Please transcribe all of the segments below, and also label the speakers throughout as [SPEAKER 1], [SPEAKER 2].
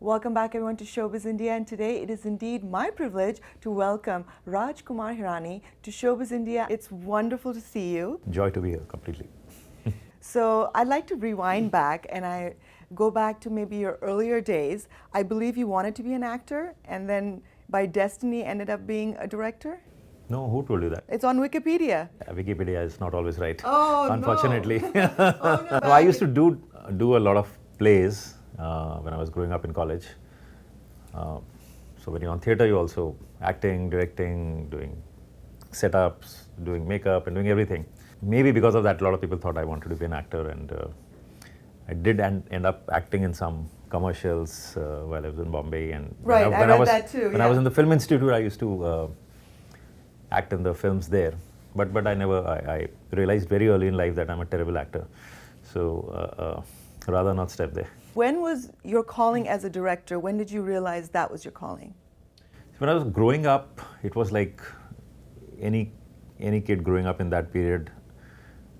[SPEAKER 1] Welcome back everyone to Showbiz India, and today it is indeed my privilege to welcome Rajkumar Hirani to Showbiz India. It's wonderful to see you.
[SPEAKER 2] Joy to be here, completely.
[SPEAKER 1] So I'd like to rewind back and I go back to maybe your earlier days. I believe you wanted to be an actor and then by destiny ended up being a director?
[SPEAKER 2] No, who told you that?
[SPEAKER 1] It's on Wikipedia.
[SPEAKER 2] Wikipedia is not always right.
[SPEAKER 1] Oh,
[SPEAKER 2] unfortunately.
[SPEAKER 1] No. Oh, no,
[SPEAKER 2] No, I used to do a lot of plays when I was growing up in college. So when you're on theatre, you're also acting, directing, doing setups, doing makeup and doing everything. Maybe because of that, a lot of people thought I wanted to be an actor, and I did end up acting in some commercials while I was in Bombay. And
[SPEAKER 1] right, I read that too.
[SPEAKER 2] When I was in the Film Institute, I used to act in the films there. But I realized very early in life that I'm a terrible actor. So rather not step there.
[SPEAKER 1] When was your calling as a director? When did you realize that was your calling?
[SPEAKER 2] When I was growing up, it was like any kid growing up in that period.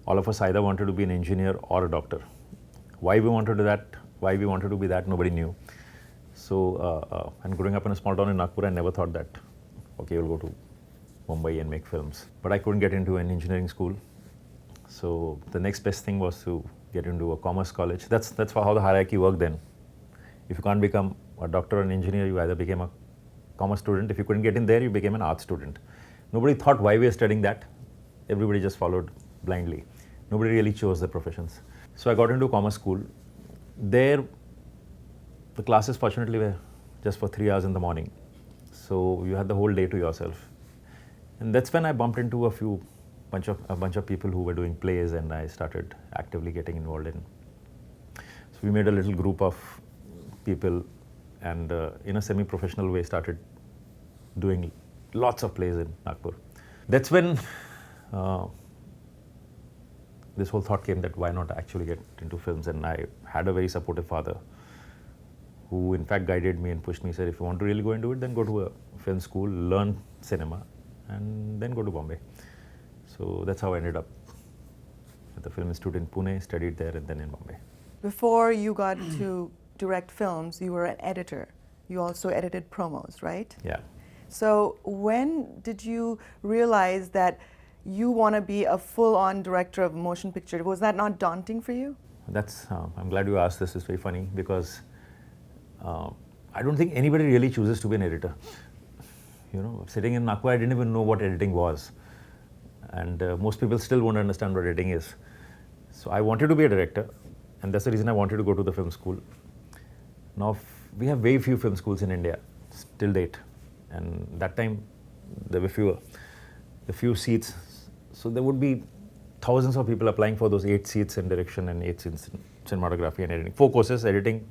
[SPEAKER 2] All of us either wanted to be an engineer or a doctor. Why we wanted to do that, why we wanted to be that, nobody knew. So, and growing up in a small town in Nagpur, I never thought that, okay, we'll go to Mumbai and make films. But I couldn't get into an engineering school. So the next best thing was to get into a commerce college. That's how the hierarchy worked then. If you can't become a doctor or an engineer, you either became a commerce student. If you couldn't get in there, you became an art student. Nobody thought why we were studying that. Everybody just followed blindly. Nobody really chose their professions. So I got into commerce school. There, the classes fortunately were just for 3 hours in the morning. So you had the whole day to yourself. And that's when I bumped into a bunch of people who were doing plays, and I started actively getting involved in. So we made a little group of people, and in a semi-professional way started doing lots of plays in Nagpur. That's when this whole thought came that why not actually get into films. And I had a very supportive father who in fact guided me and pushed me, said if you want to really go into it, then go to a film school, learn cinema, and then go to Bombay. So that's how I ended up at the Film Institute in Pune, studied there, and then in Bombay.
[SPEAKER 1] Before you got to direct films, you were an editor. You also edited promos, right?
[SPEAKER 2] Yeah.
[SPEAKER 1] So when did you realize that you want to be a full-on director of a motion picture? Was that not daunting for you?
[SPEAKER 2] I'm glad you asked this. It's very funny because I don't think anybody really chooses to be an editor. You know, sitting in Nagpur, I didn't even know what editing was. And most people still won't understand what editing is. So I wanted to be a director, and that's the reason I wanted to go to the film school. Now, we have very few film schools in India, till date. And that time, there were few seats. So there would be thousands of people applying for those 8 seats in direction and 8 seats in cinematography and editing. 4 courses: editing,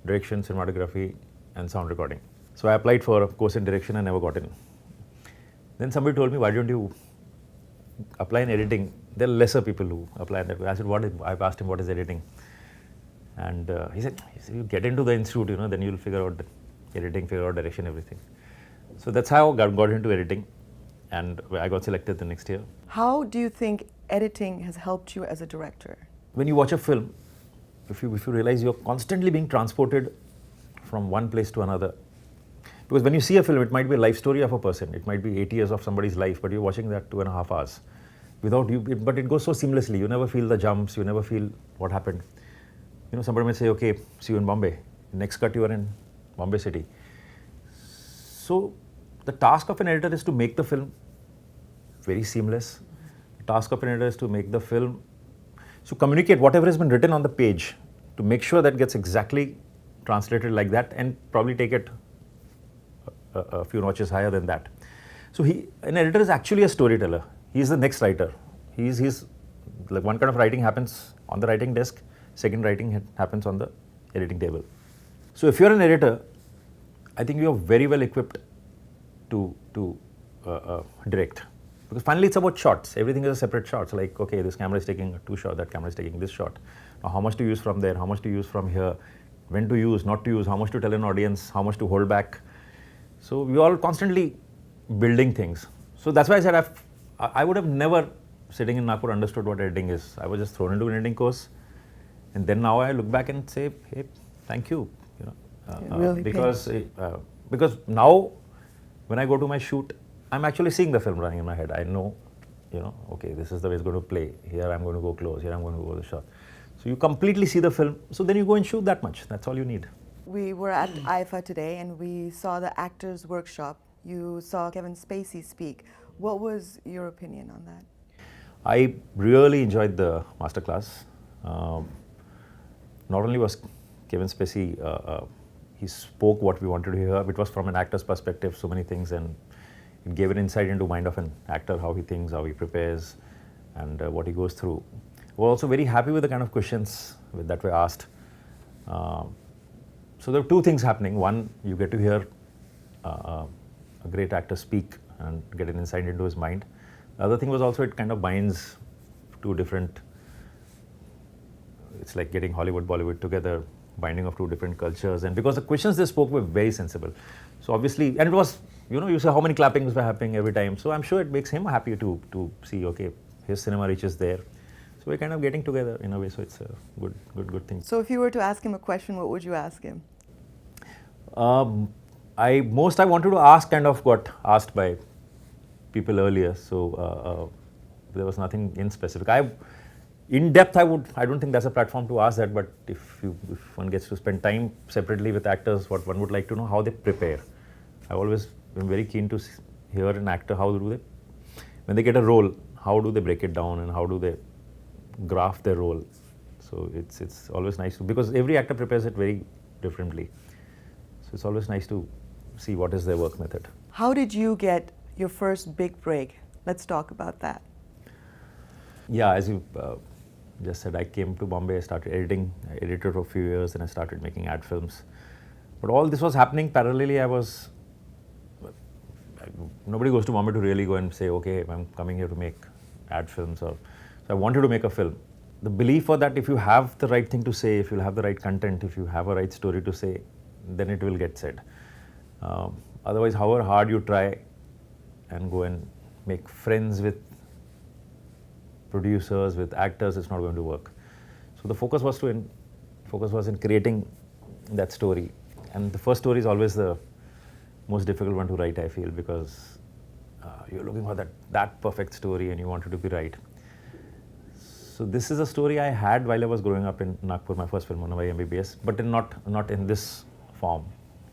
[SPEAKER 2] direction, cinematography, and sound recording. So I applied for a course in direction and never got in. Then somebody told me, why don't you apply in editing? There are lesser people who apply that way. I said, I've asked him what is editing. And he said, you get into the institute, you know, then you'll figure out editing, figure out direction, everything. So that's how I got into editing, and I got selected the next year.
[SPEAKER 1] How do you think editing has helped you as a director?
[SPEAKER 2] When you watch a film, if you realize you're constantly being transported from one place to another. Because when you see a film, it might be a life story of a person. It might be 80 years of somebody's life, but you're watching that 2.5 hours. But it goes so seamlessly. You never feel the jumps. You never feel what happened. You know, somebody may say, okay, see you in Bombay. Next cut, you are in Bombay city. So the task of an editor is to make the film very seamless. The task of an editor is to make the film, to communicate whatever has been written on the page, to make sure that gets exactly translated like that, and probably take it a few notches higher than that. So an editor is actually a storyteller. He's the next writer. He's like, one kind of writing happens on the writing desk, second writing happens on the editing table. So if you're an editor, I think you're very well equipped to direct. Because finally it's about shots. Everything is a separate shot. So like, okay, this camera is taking 2 shots, that camera is taking this shot. Now how much to use from there, how much to use from here, when to use, not to use, how much to tell an audience, how much to hold back. So we all constantly building things. So that's why I said I would have never, sitting in Nagpur, understood what editing is. I was just thrown into an editing course. And then now I look back and say, hey, thank you. You know,
[SPEAKER 1] Really
[SPEAKER 2] because now when I go to my shoot, I'm actually seeing the film running in my head. I know, okay, this is the way it's going to play. Here I'm going to go close. Here I'm going to go the shot. So you completely see the film. So then you go and shoot that much. That's all you need.
[SPEAKER 1] We were at IFA today and we saw the actors workshop. You saw Kevin Spacey speak. What was your opinion on that?
[SPEAKER 2] I really enjoyed the masterclass. Not only was Kevin Spacey, he spoke what we wanted to hear. It was from an actor's perspective, so many things, and it gave an insight into mind of an actor, how he thinks, how he prepares, and what he goes through. We're also very happy with the kind of questions that were asked. So there are two things happening. One, you get to hear a great actor speak and get an insight into his mind. The other thing was also it kind of binds two different, it's like getting Hollywood, Bollywood together, binding of two different cultures. And because the questions they spoke were very sensible. So obviously, and it was, you say how many clappings were happening every time. So I'm sure it makes him happy to see, okay, his cinema reaches there. So we're kind of getting together in a way, so it's a good thing.
[SPEAKER 1] So if you were to ask him a question, what would you ask him?
[SPEAKER 2] I wanted to ask kind of got asked by people earlier, so there was nothing in specific. In depth, I don't think that's a platform to ask that, but if one gets to spend time separately with actors, what one would like to know, how they prepare. I've always been very keen to hear an actor, how do they, when they get a role, how do they break it down and how do they graft their role. So it's always nice to, because every actor prepares it very differently. So it's always nice to see what is their work method.
[SPEAKER 1] How did you get your first big break? Let's talk about that.
[SPEAKER 2] Yeah, as you just said, I came to Bombay, I started editing. I edited for a few years and I started making ad films. But all this was happening parallelly. Nobody goes to Bombay to really go and say, okay, I'm coming here to make ad films. So I wanted to make a film. The belief was that if you have the right thing to say, if you have the right content, if you have a right story to say, then it will get said. Otherwise, however hard you try and go and make friends with producers, with actors, it's not going to work. So the focus was in creating that story. And the first story is always the most difficult one to write, I feel, because you're looking for that perfect story and you want it to be right. So this is a story I had while I was growing up in Nagpur, my first film, Munawai MBBS, but not in this form.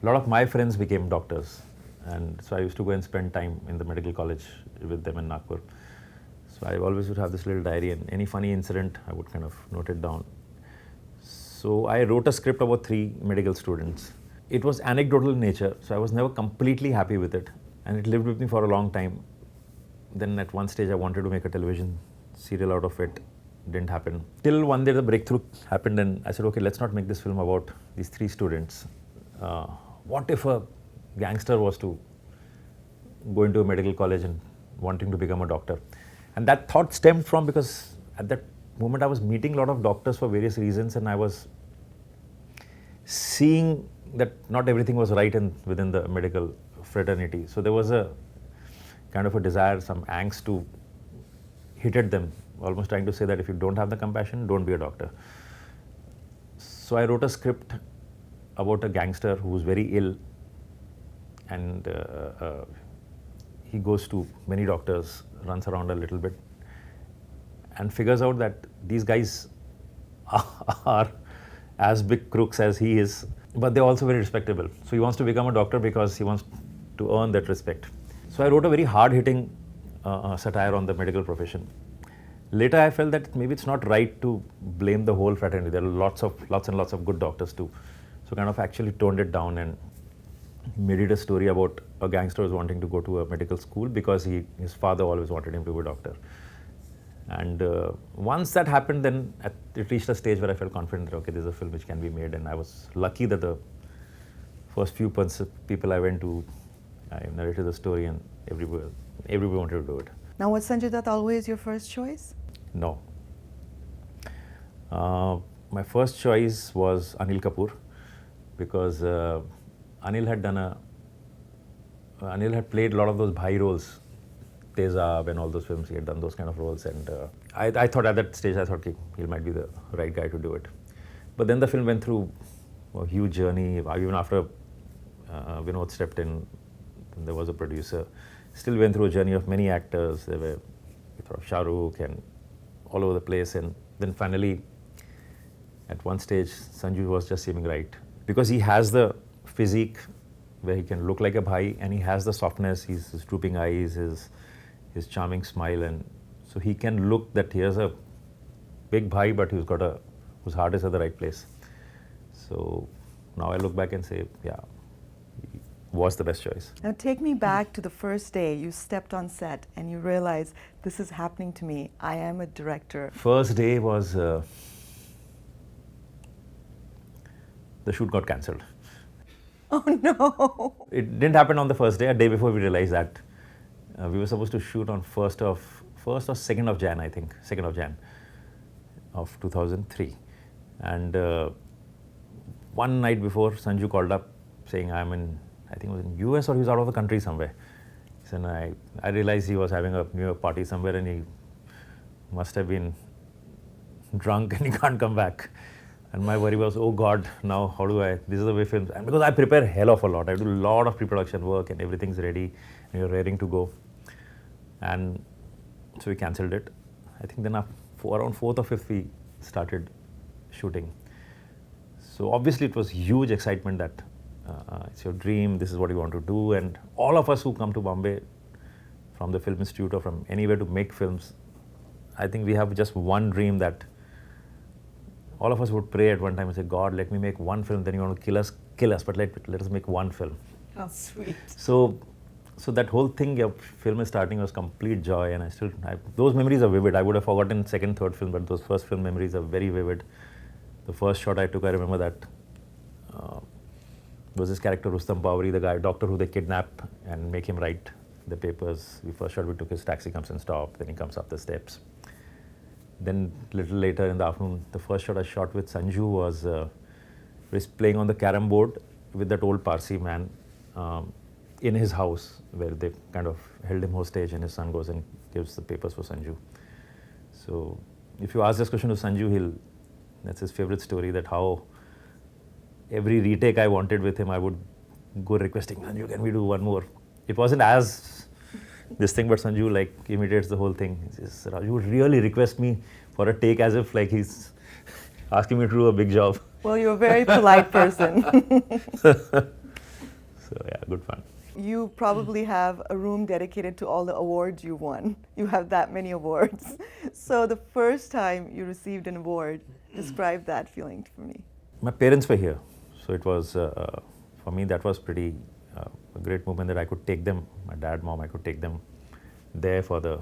[SPEAKER 2] A lot of my friends became doctors, and so I used to go and spend time in the medical college with them in Nagpur. So I always would have this little diary, and any funny incident, I would kind of note it down. So I wrote a script about 3 medical students. It was anecdotal in nature, so I was never completely happy with it, and it lived with me for a long time. Then at one stage I wanted to make a television serial out of it. Didn't happen. Till one day the breakthrough happened and I said, okay, let's not make this film about these 3 students. What if a gangster was to go into a medical college and wanting to become a doctor? And that thought stemmed from, because at that moment I was meeting a lot of doctors for various reasons and I was seeing that not everything was right within the medical fraternity. So there was a kind of a desire, some angst to hit at them, almost trying to say that if you don't have the compassion, don't be a doctor. So I wrote a script about a gangster who was very ill, and he goes to many doctors, runs around a little bit, and figures out that these guys are as big crooks as he is, but they're also very respectable. So he wants to become a doctor because he wants to earn that respect. So I wrote a very hard-hitting satire on the medical profession. Later I felt that maybe it's not right to blame the whole fraternity. There are lots and lots of good doctors too. So kind of actually toned it down and made it a story about a gangster who's wanting to go to a medical school because his father always wanted him to be a doctor. And once that happened, then it reached a stage where I felt confident that, okay, there's a film which can be made. And I was lucky that the first few people I went to, I narrated the story and everybody wanted to do it.
[SPEAKER 1] Now, was Sanjay Dutt always your first choice?
[SPEAKER 2] No. My first choice was Anil Kapoor, because Anil had played a lot of those bhai roles, Tezab and all those films. He had done those kind of roles, and I thought at that stage, he might be the right guy to do it. But then the film went through a huge journey. Even after Vinod stepped in, there was a producer. Still went through a journey of many actors. There were Shah Rukh and all over the place. And then finally, at one stage, Sanju was just seeming right. Because he has the physique where he can look like a bhai, and he has the softness, his drooping eyes, his charming smile, and so he can look that he has a big bhai, but whose heart is at the right place. So now I look back and say, yeah, he was the best choice.
[SPEAKER 1] Now take me back to the first day you stepped on set and you realized this is happening to me. I am a director.
[SPEAKER 2] First day was the shoot got cancelled.
[SPEAKER 1] Oh no!
[SPEAKER 2] It didn't happen on the first day. A day before we realized that we were supposed to shoot on 1st or 2nd of Jan, I think, 2nd of Jan of 2003. And one night before, Sanju called up saying, I'm in, I think it was in US or he was out of the country somewhere. He said, I realized he was having a New Year party somewhere and he must have been drunk and he can't come back. And my worry was, oh God, now how do I, this is the way films, and because I prepare hell of a lot. I do a lot of pre-production work and everything's ready and you're raring to go. And so we cancelled it. I think then around 4th or 5th we started shooting. So obviously it was huge excitement that it's your dream, this is what you want to do, and all of us who come to Bombay from the Film Institute or from anywhere to make films, I think we have just one dream that all of us would pray at one time and say, God, let me make one film, then you want to kill us, but let us make one film.
[SPEAKER 1] How sweet.
[SPEAKER 2] So that whole thing of film is starting was complete joy, and those memories are vivid. I would have forgotten second, third film, but those first film memories are very vivid. The first shot I took, I remember that there was this character, Rustam Pawari, the guy, doctor who they kidnap and make him write the papers. The first shot we took, his taxi comes and stops, then he comes up the steps. Then little later in the afternoon, the first shot I shot with Sanju was playing on the carom board with that old Parsi man in his house, where they kind of held him hostage, and his son goes and gives the papers for Sanju. So if you ask this question to Sanju, that's his favorite story, that how every retake I wanted with him, I would go requesting, Sanju, can we do one more? It wasn't as this thing, but Sanju like imitates the whole thing. He says, Raju would really request me for a take as if like he's asking me to do a big job.
[SPEAKER 1] Well, you're a very polite person.
[SPEAKER 2] So yeah, good fun.
[SPEAKER 1] You probably have a room dedicated to all the awards you won. You have that many awards. So the first time you received an award, describe that feeling for me.
[SPEAKER 2] My parents were here. So it was, for me, that was pretty a great moment that I could take them, my dad, mom, I could take them there for the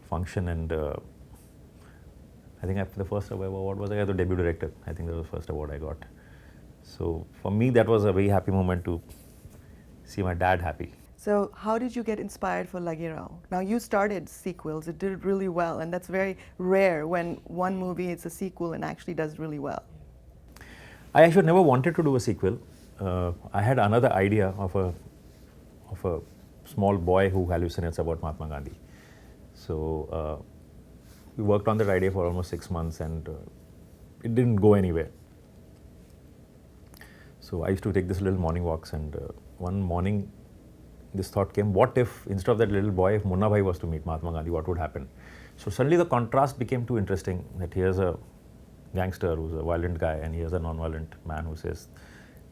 [SPEAKER 2] function. And I think the first award was I got the debut director. I think that was the first award I got. So for me, that was a very happy moment to see my dad happy.
[SPEAKER 1] So how did you get inspired for Lage Rao? Now you started sequels, it did really well, and that's very rare when one movie is a sequel and actually does really well.
[SPEAKER 2] I actually never wanted to do a sequel. I had another idea of a small boy who hallucinates about Mahatma Gandhi. So we worked on that idea for almost 6 months, and it didn't go anywhere. So I used to take this little morning walks, and one morning this thought came, what if instead of that little boy, if Munna Bhai was to meet Mahatma Gandhi, what would happen? So suddenly the contrast became too interesting, that here's a gangster who's a violent guy, and here's a non-violent man who says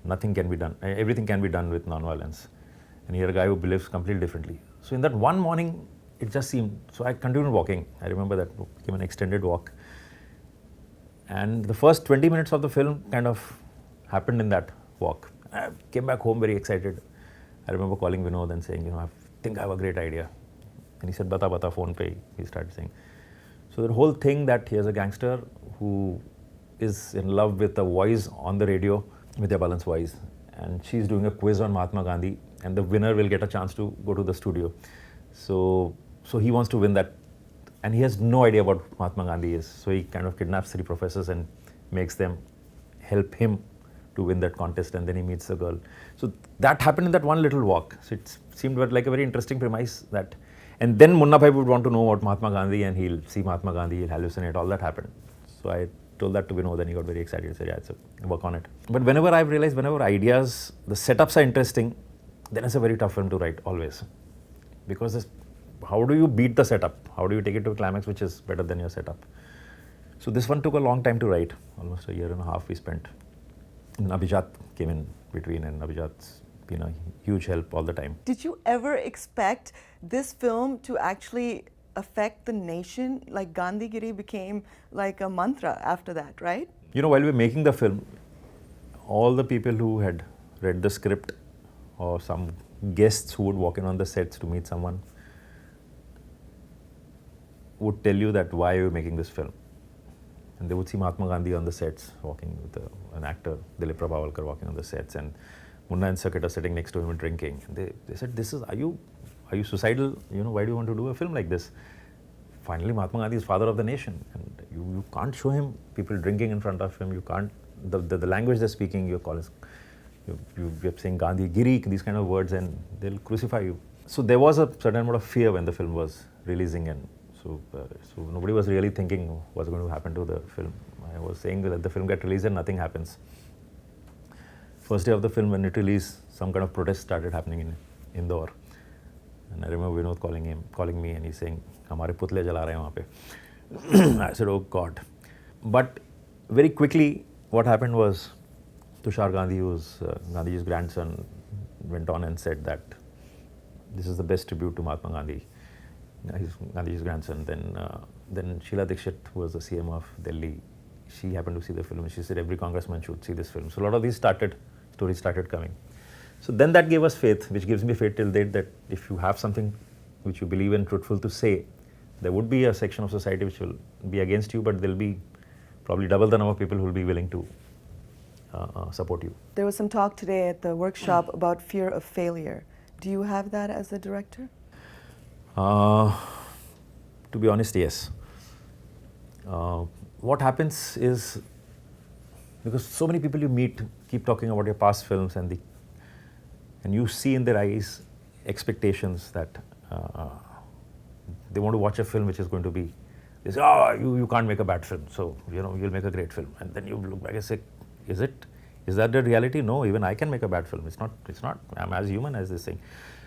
[SPEAKER 2] nothing can be done, everything can be done with non-violence. And here's a guy who believes completely differently. So in that one morning, it just seemed, so I continued walking. I remember that became an extended walk. And the first 20 minutes of the film kind of happened in that walk. I came back home very excited. I remember calling Vinod and saying, I think I have a great idea. And he said, bata bata, phone pay, he started saying. So the whole thing that here's a gangster who is in love with a voice on the radio, Vidya Balan's voice, and she's doing a quiz on Mahatma Gandhi, and the winner will get a chance to go to the studio. So he wants to win that, and he has no idea what Mahatma Gandhi is. So he kind of kidnaps 3 professors and makes them help him to win that contest, and then he meets the girl. So that happened in that one little walk. So it seemed like a very interesting premise that, and then Munna Bhai would want to know about Mahatma Gandhi, and he'll see Mahatma Gandhi, he'll hallucinate, all that happened. So I told that to Vinod, and he got very excited. He said, yeah, work on it. But whenever I've realized, whenever ideas, the setups are interesting, then it's a very tough film to write, always. Because how do you beat the setup? How do you take it to a climax which is better than your setup? So this one took a long time to write. Almost a year and a half we spent. And Abhijat came in between, and Abhijat's been a huge help all the time.
[SPEAKER 1] Did you ever expect this film to actually affect the nation? Like Gandhigiri became like a mantra after that, right?
[SPEAKER 2] You know, while we were making the film, all the people who had read the script or some guests who would walk in on the sets to meet someone would tell you that why are you making this film? And they would see Mahatma Gandhi on the sets, walking with an actor, Dilip Prabhavalkar walking on the sets, and Munna and Saketa sitting next to him and drinking. And they said, are you suicidal? You know, why do you want to do a film like this? Finally, Mahatma Gandhi is father of the nation, and you can't show him people drinking in front of him. You can't, the language they're speaking, you're saying Gandhi, Giri, these kind of words, and they'll crucify you. So there was a certain amount of fear when the film was releasing, and so nobody was really thinking what's going to happen to the film. I was saying that the film get released and nothing happens. First day of the film, when it released, some kind of protest started happening in Indore. And I remember Vinod calling me, and he's saying, "Hamare putle jala rahe hain wahan pe." I said, "Oh God!" But very quickly, what happened was, Tushar Gandhi, who was Gandhiji's grandson, went on and said that this is the best tribute to Mahatma Gandhi. He's Gandhiji's grandson. Then Sheila Dikshit, who was the CM of Delhi, she happened to see the film, and she said every congressman should see this film. So a lot of these stories started coming. So then that gave us faith, which gives me faith till date, that if you have something which you believe in, truthful to say, there would be a section of society which will be against you, but there'll be probably double the number of people who will be willing to support you.
[SPEAKER 1] There was some talk today at the workshop about fear of failure. Do you have that as a director?
[SPEAKER 2] To be honest, yes. What happens is, because so many people you meet keep talking about your past films, and you see in their eyes expectations that they want to watch a film which is going to be, they say, "Oh, you can't make a bad film, so you'll make a great film." And then you look back and say, is that the reality? No, even I can make a bad film. It's not. I'm as human as this thing.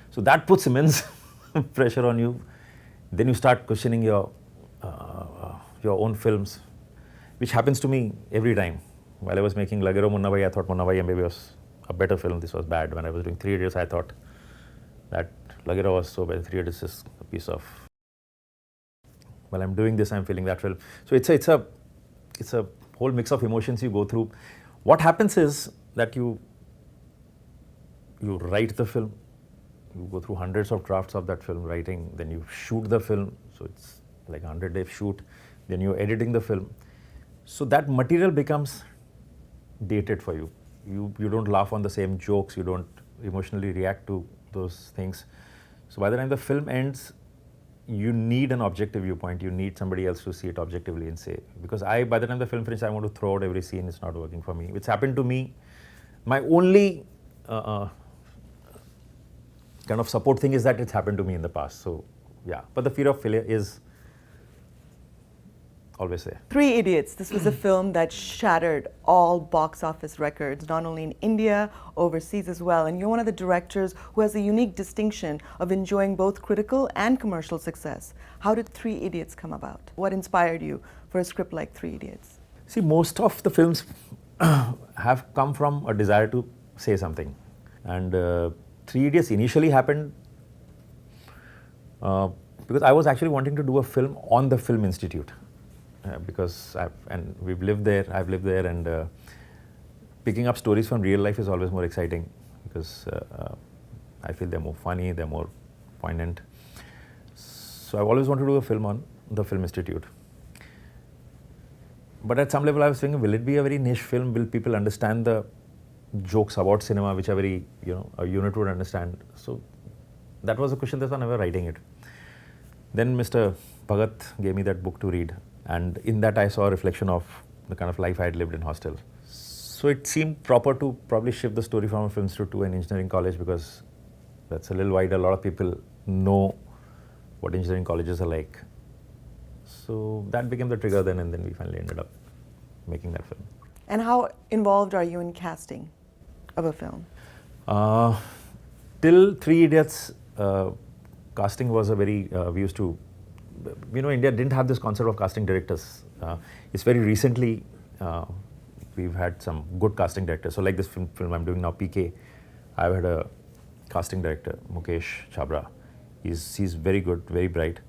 [SPEAKER 2] So that puts immense pressure on you. Then you start questioning your own films, which happens to me every time. While I was making Lagero Munna Bhai, I thought Munna Bhai maybe was a better film. This was bad. When I was doing 3 Idiots, I thought that Lagero was so bad. 3 Idiots is a piece of. While I'm doing this, I'm feeling that film. So it's a whole mix of emotions you go through. What happens is that you write the film. You go through hundreds of drafts of that film writing, then you shoot the film, so it's like a 100-day shoot, then you're editing the film. So that material becomes dated for you. You don't laugh on the same jokes, you don't emotionally react to those things. So by the time the film ends, you need an objective viewpoint, you need somebody else to see it objectively and say, because by the time the film finishes, I want to throw out every scene, it's not working for me. It's happened to me. My only kind of support thing is that it's happened to me in the past. So yeah, but the fear of failure is always there.
[SPEAKER 1] 3 Idiots. This was a film that shattered all box office records, not only in India, overseas as well. And you're one of the directors who has a unique distinction of enjoying both critical and commercial success. How did 3 Idiots come about? What inspired you for a script like 3 Idiots?
[SPEAKER 2] See, most of the films have come from a desire to say something. And 3 Idiots initially happened because I was actually wanting to do a film on the Film Institute. Because we've lived there, I've lived there, and picking up stories from real life is always more exciting because I feel they're more funny, they're more poignant. So I've always wanted to do a film on the Film Institute. But at some level I was thinking, will it be a very niche film? Will people understand the jokes about cinema which are very, a unit would understand? So that was a question, that's why I was writing it. Then Mr. Bhagat gave me that book to read. And in that I saw a reflection of the kind of life I had lived in hostel. So it seemed proper to probably shift the story from a film institute to an engineering college because that's a little wider. A lot of people know what engineering colleges are like. So that became the trigger then, and then we finally ended up making that film.
[SPEAKER 1] And how involved are you in casting of a film?
[SPEAKER 2] Till Three Idiots, casting was a very, we used to, India didn't have this concept of casting directors. It's very recently we've had some good casting directors. So like this film I'm doing now, PK, I've had a casting director, Mukesh Chabra. He's very good, very bright.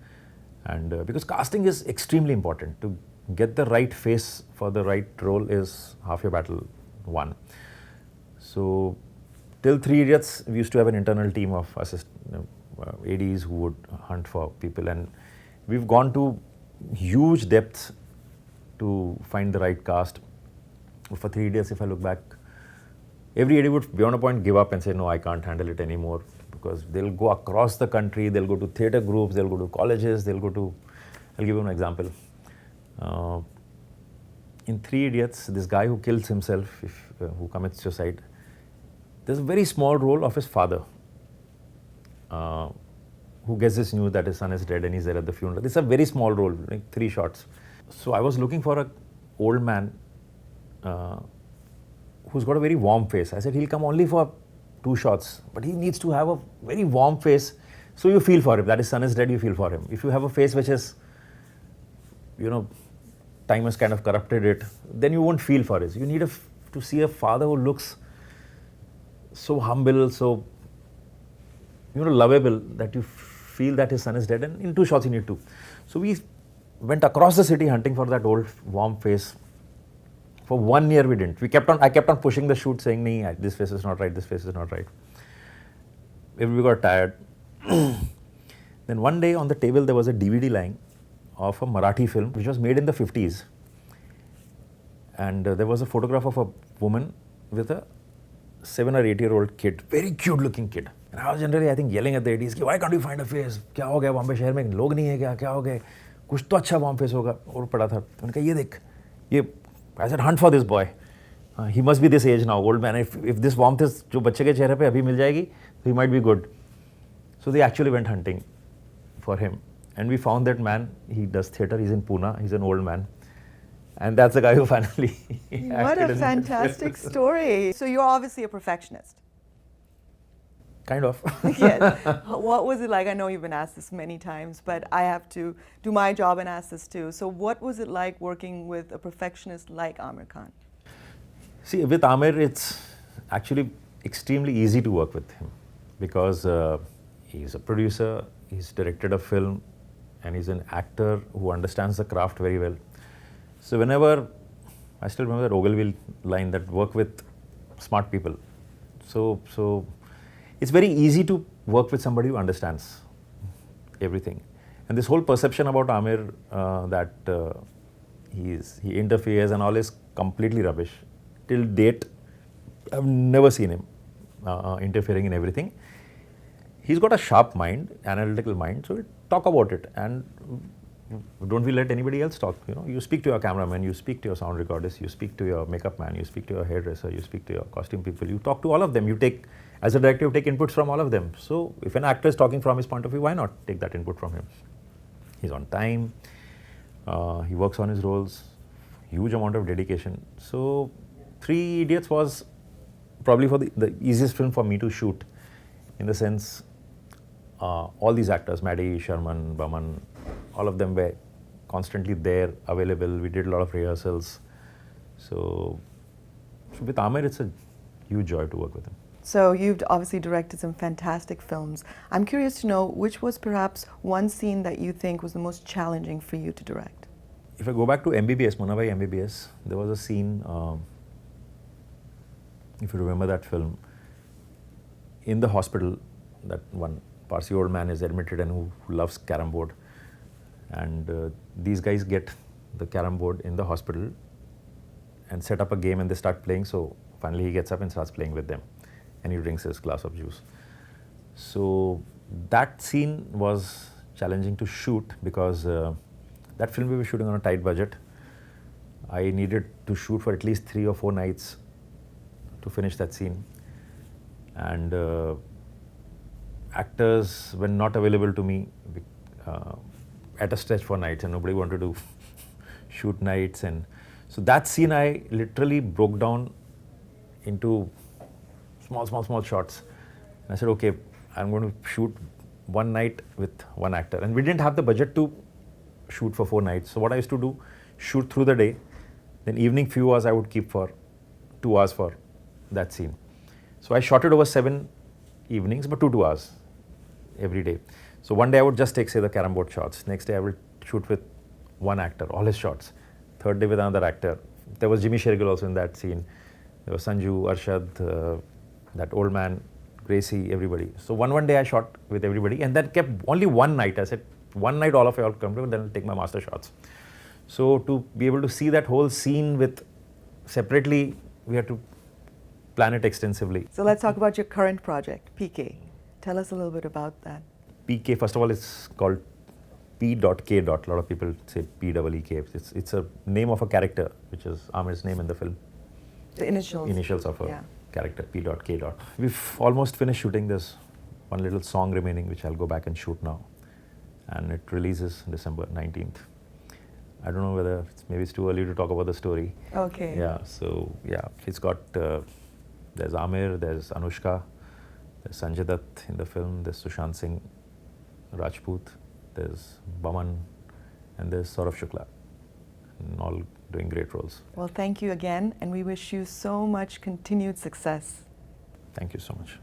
[SPEAKER 2] And because casting is extremely important. To get the right face for the right role is half your battle won. So till Three Idiots, we used to have an internal team of ADs who would hunt for people, and we've gone to huge depths to find the right cast. For Three Idiots, if I look back, every AD would beyond a point give up and say, no, I can't handle it anymore, because they'll go across the country, they'll go to theatre groups, they'll go to colleges, they'll go to, I'll give you an example. In Three Idiots, this guy who kills himself, who commits suicide, there's a very small role of his father, who gets this news that his son is dead and he's there at the funeral. It's a very small role, like 3 shots. So I was looking for an old man who's got a very warm face. I said, he'll come only for 2 shots, but he needs to have a very warm face, so you feel for him. That his son is dead, you feel for him. If you have a face which is, time has kind of corrupted it, then you won't feel for it. You need to see a father who looks so humble, so lovable, that you feel that his son is dead, and in 2 shots you need to. So we went across the city hunting for that old warm face. For 1 year we didn't. I kept on pushing the shoot, saying, "Nee, this face is not right, this face is not right." Everybody got tired. Then one day on the table there was a DVD lying of a Marathi film which was made in the 50s. And there was a photograph of a woman with a 7 or 8-year-old kid, very cute looking kid. And I was generally, I think, yelling at the ADs, why can't you find a face? क्या हो गया बॉम्बे शहर में लोग नहीं है क्या हो गया कुछ तो अच्छा warm face होगा और पड़ा था उन्होंने कहा ये देख ये I said hunt for this boy, he must be this age now, old man. If this warmth is जो बच्चे के चेहरे पे अभी मिल जाएगी, he might be good. So they actually went hunting for him, and we found that man. He does theatre. He's in Pune. He's an old man, and that's the guy who finally.
[SPEAKER 1] What a fantastic story! So you're obviously a perfectionist.
[SPEAKER 2] Kind of.
[SPEAKER 1] Yes. What was it like? I know you've been asked this many times, but I have to do my job and ask this too. So what was it like working with a perfectionist like Aamir Khan?
[SPEAKER 2] See, with Aamir, it's actually extremely easy to work with him, because he's a producer, he's directed a film, and he's an actor who understands the craft very well. So whenever, I still remember that Ogilvy line, that work with smart people. So it's very easy to work with somebody who understands everything. And this whole perception about Aamir, that he interferes and all, is completely rubbish. Till date, I've never seen him interfering in everything. He's got a sharp mind, analytical mind, so we talk about it, and don't we let anybody else talk. You speak to your cameraman, you speak to your sound recordist, you speak to your makeup man, you speak to your hairdresser, you speak to your costume people, you talk to all of them. You take, as a director, you take inputs from all of them. So if an actor is talking from his point of view, why not take that input from him? He's on time, he works on his roles, huge amount of dedication. So Three Idiots was probably for the easiest film for me to shoot, in the sense, all these actors, Maddie, Sharman, Baman, all of them were constantly there, available. We did a lot of rehearsals. So with Aamir, it's a huge joy to work with him.
[SPEAKER 1] So you've obviously directed some fantastic films. I'm curious to know, which was perhaps one scene that you think was the most challenging for you to direct?
[SPEAKER 2] If I go back to MBBS, Munnabai MBBS, there was a scene, if you remember that film, in the hospital, that one Parsi old man is admitted and who loves carom board. And these guys get the carom board in the hospital and set up a game, and they start playing. So finally he gets up and starts playing with them, and he drinks his glass of juice. So that scene was challenging to shoot, because that film we were shooting on a tight budget. I needed to shoot for at least 3 or 4 nights to finish that scene. And actors were not available to me at a stretch for nights, and nobody wanted to shoot nights. And So that scene I literally broke down into small shots. And I said, okay, I'm going to shoot one night with one actor. And we didn't have the budget to shoot for 4 nights. So what I used to do, shoot through the day, then evening few hours I would keep for 2 hours for that scene. So I shot it over 7 evenings, but 2 hours every day. So one day I would just take, say, the carom board shots. Next day I would shoot with one actor, all his shots. Third day with another actor. There was Jimmy Shergill also in that scene. There was Sanju, Arshad, that old man, Gracie, everybody. So one day I shot with everybody, and then kept only one night. I said, one night all of you all come to, then I'll take my master shots. So to be able to see that whole scene with separately, we had to plan it extensively.
[SPEAKER 1] So let's talk about your current project, PK. Tell us a little bit about that.
[SPEAKER 2] PK, first of all, it's called P.K. A lot of people say P-E-E-K. It's a name of a character, which is Amir's name in the film.
[SPEAKER 1] The initials.
[SPEAKER 2] Initials of a character, P.K. We've almost finished shooting. There's one little song remaining, which I'll go back and shoot now. And it releases December 19th. I don't know whether maybe it's too early to talk about the story.
[SPEAKER 1] Okay.
[SPEAKER 2] Yeah, so yeah, it's got, there's Amir, there's Anushka, there's Sanjay Dutt in the film, there's Sushant Singh Rajput, there's Baman, and there's Saurav Shukla, and all doing great roles.
[SPEAKER 1] Well, thank you again, and we wish you so much continued success.
[SPEAKER 2] Thank you so much.